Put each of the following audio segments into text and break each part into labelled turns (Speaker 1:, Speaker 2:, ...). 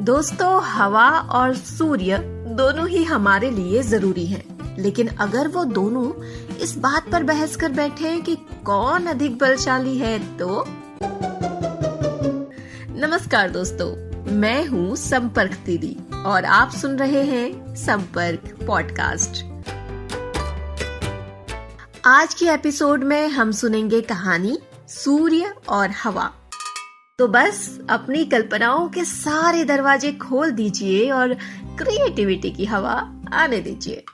Speaker 1: दोस्तों, हवा और सूर्य दोनों ही हमारे लिए जरूरी हैं, लेकिन अगर वो दोनों इस बात पर बहस कर बैठे हैं कि कौन अधिक बलशाली है तो। नमस्कार दोस्तों, मैं हूँ संपर्क दीदी और आप सुन रहे हैं संपर्क पॉडकास्ट। आज की एपिसोड में हम सुनेंगे कहानी सूर्य और हवा। तो बस अपनी कल्पनाओं के सारे दरवाजे खोल दीजिए और क्रिएटिविटी की हवा आने दीजिए।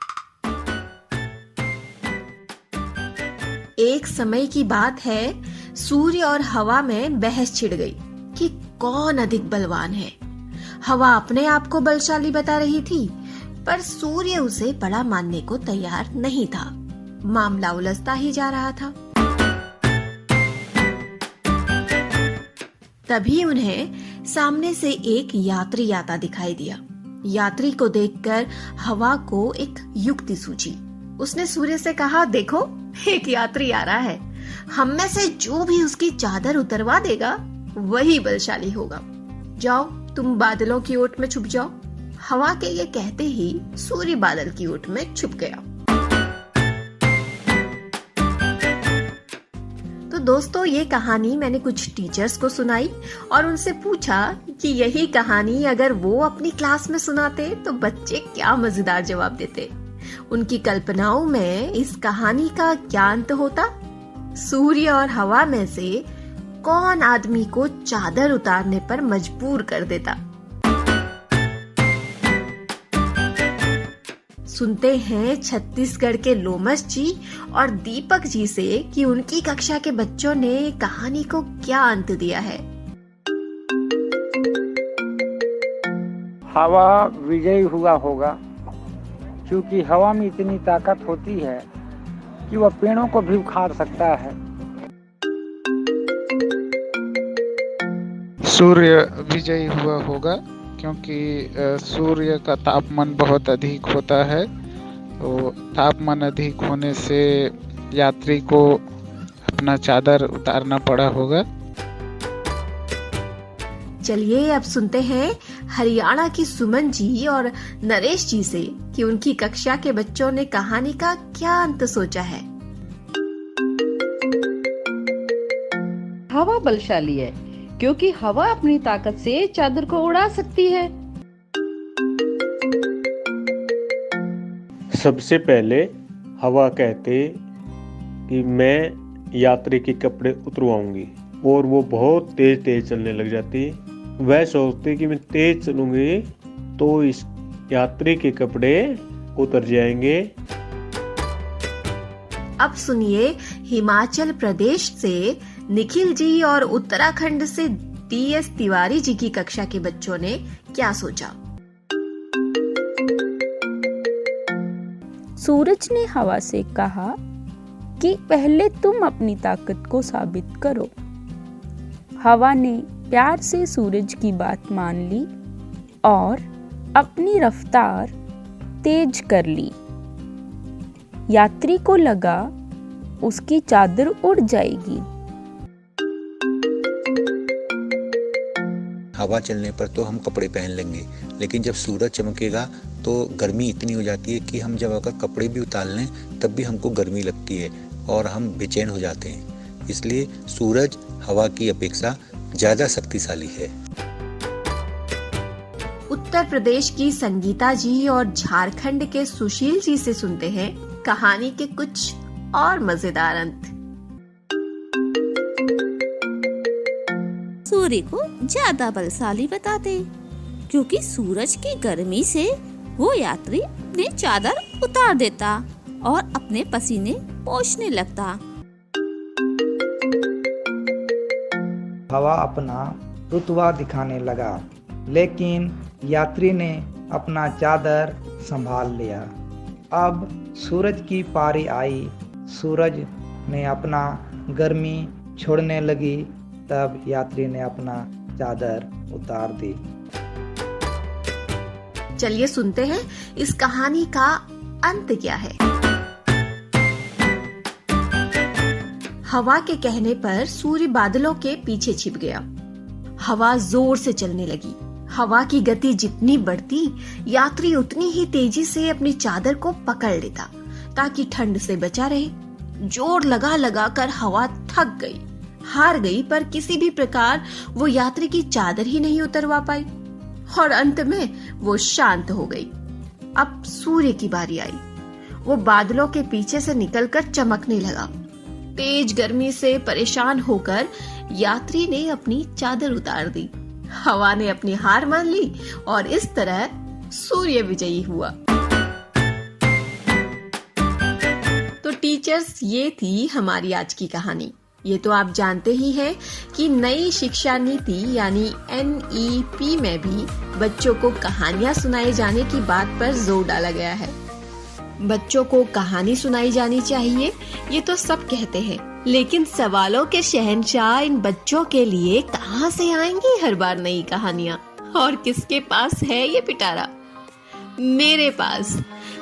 Speaker 1: एक समय की बात है, सूर्य और हवा में बहस छिड़ गई कि कौन अधिक बलवान है। हवा अपने आप को बलशाली बता रही थी, पर सूर्य उसे बड़ा मानने को तैयार नहीं था। मामला उलझता ही जा रहा था। तभी उन्हें सामने से एक यात्री आता दिखाई दिया। यात्री को देखकर हवा को एक युक्ति सूझी। उसने सूर्य से कहा, देखो, एक यात्री आ रहा है। हम में से जो भी उसकी चादर उतरवा देगा वही बलशाली होगा। जाओ, तुम बादलों की ओट में छुप जाओ। हवा के ये कहते ही सूर्य बादल की ओट में छुप गया। तो दोस्तों, ये कहानी मैंने कुछ टीचर्स को सुनाई और उनसे पूछा कि यही कहानी अगर वो अपनी क्लास में सुनाते तो बच्चे क्या मजेदार जवाब देते। उनकी कल्पनाओं में इस कहानी का क्या अंत होता? सूर्य और हवा में से कौन आदमी को चादर उतारने पर मजबूर कर देता? सुनते हैं छत्तीसगढ़ के लोमस जी और दीपक जी से कि उनकी कक्षा के बच्चों ने कहानी को क्या अंत दिया है।
Speaker 2: हवा विजयी हुआ होगा, क्योंकि हवा में इतनी ताकत होती है कि वह पेड़ों को भी उखाड़ सकता है।
Speaker 3: सूर्य विजयी हुआ होगा, क्योंकि सूर्य का तापमान बहुत अधिक होता है। तो तापमान अधिक होने से यात्री को अपना चादर उतारना पड़ा होगा।
Speaker 1: चलिए अब सुनते हैं हरियाणा की सुमन जी और नरेश जी से कि उनकी कक्षा के बच्चों ने कहानी का क्या अंत सोचा है।
Speaker 4: हवा बलशाली है, क्योंकि हवा अपनी ताकत से चादर को उड़ा सकती है।
Speaker 5: सबसे पहले हवा कहते कि मैं यात्री के कपड़े उतरवाऊंगी, और वो बहुत तेज तेज चलने लग जाती। वह सोचती कि मैं तेज चलूंगी तो इस यात्री के कपड़े उतर जाएंगे।
Speaker 1: अब सुनिए हिमाचल प्रदेश से निखिल जी और उत्तराखंड से DS तिवारी जी की कक्षा के बच्चों ने क्या सोचा।
Speaker 6: सूरज ने हवा से कहा कि पहले तुम अपनी ताकत को साबित करो। हवा ने प्यार से सूरज की बात मान ली और अपनी रफ्तार तेज कर ली। यात्री को लगा उसकी चादर उड़ जाएगी।
Speaker 7: हवा चलने पर तो हम कपड़े पहन लेंगे, लेकिन जब सूरज चमकेगा तो गर्मी इतनी हो जाती है कि हम जब अगर कपड़े भी उतार लें तब भी हमको गर्मी लगती है और हम बेचैन हो जाते हैं। इसलिए सूरज हवा की अपेक्षा ज्यादा शक्तिशाली है।
Speaker 1: उत्तर प्रदेश की संगीता जी और झारखंड के सुशील जी से सुनते हैं कहानी के कुछ और मजेदार अंत।
Speaker 8: सूर्य को ज्यादा बलशाली बताते, क्योंकि सूरज की गर्मी से वो यात्री अपनी चादर उतार देता और अपने पसीने पोंछने लगता।
Speaker 2: हवा अपना रुतबा दिखाने लगा, लेकिन यात्री ने अपना चादर संभाल लिया। अब सूरज की पारी आई। सूरज ने अपना गर्मी छोड़ने लगी, तब यात्री ने अपना चादर उतार दी।
Speaker 1: चलिए सुनते हैं इस कहानी का अंत क्या है। हवा के कहने पर सूर्य बादलों के पीछे छिप गया। हवा जोर से चलने लगी। हवा की गति जितनी बढ़ती, यात्री उतनी ही तेजी से अपनी चादर को पकड़ लेता ताकि ठंड से बचा रहे। जोर लगा लगा कर हवा थक गई, हार गई, पर किसी भी प्रकार वो यात्री की चादर ही नहीं उतरवा पाई और अंत में वो शांत हो गई। अब सूर्य की बारी आई। वो बादलों के पीछे से निकलकर चमकने लगा। तेज गर्मी से परेशान होकर यात्री ने अपनी चादर उतार दी। हवा ने अपनी हार मान ली और इस तरह सूर्य विजयी हुआ। तो टीचर्स, ये थी हमारी आज की कहानी। ये तो आप जानते ही हैं कि नई शिक्षा नीति यानी NEP में भी बच्चों को कहानियां सुनाए जाने की बात पर जोर डाला गया है। बच्चों को कहानी सुनाई जानी चाहिए, ये तो सब कहते हैं, लेकिन सवालों के शहंशाह इन बच्चों के लिए कहां से आएंगी हर बार नई कहानियां? और किसके पास है ये पिटारा? मेरे पास।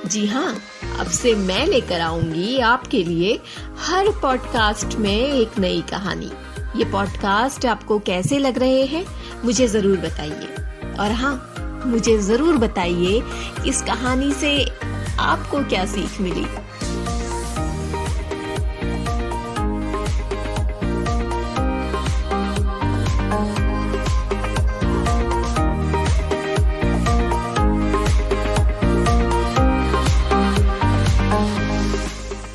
Speaker 1: जी हाँ, अब से मैं लेकर आऊंगी आपके लिए हर पॉडकास्ट में एक नई कहानी। ये पॉडकास्ट आपको कैसे लग रहे हैं मुझे जरूर बताइए। और हाँ, मुझे जरूर बताइए इस कहानी से आपको क्या सीख मिली।